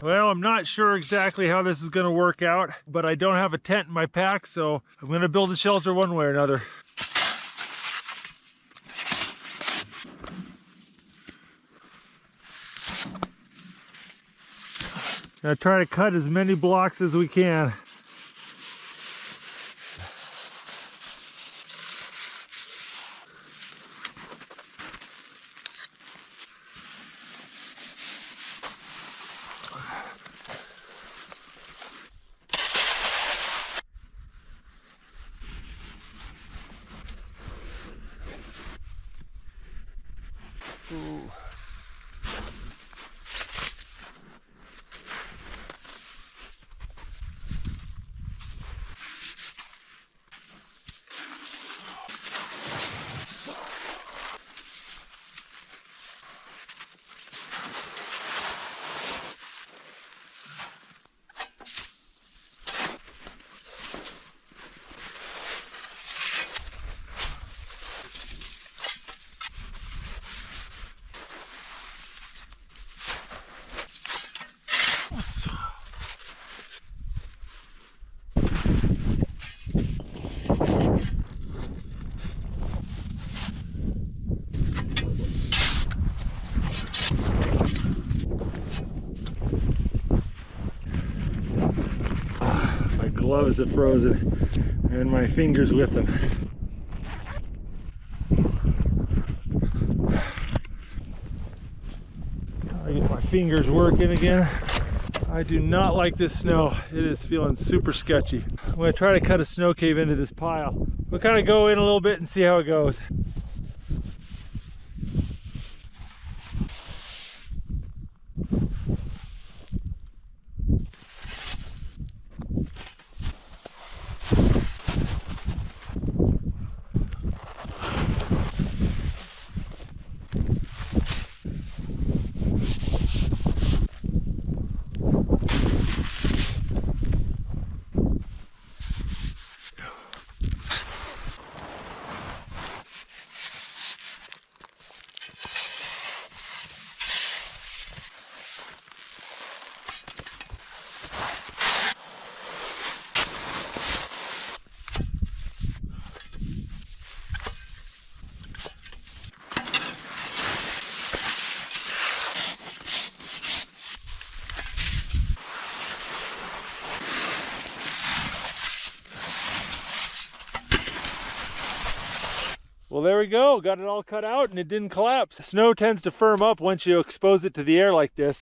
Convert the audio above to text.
Well, I'm not sure exactly how this is going to work out, but I don't have a tent in my pack, so I'm going to build a shelter one way or another. Gonna try to cut as many blocks as we can. Ooh. My gloves have frozen and my fingers with them. I get my fingers working again. I do not like this snow. It is feeling super sketchy. I'm going to try to cut a snow cave into this pile. We'll kind of go in a little bit and see how it goes. Well, there we go. Got it all cut out and it didn't collapse. Snow tends to firm up once you expose it to the air like this.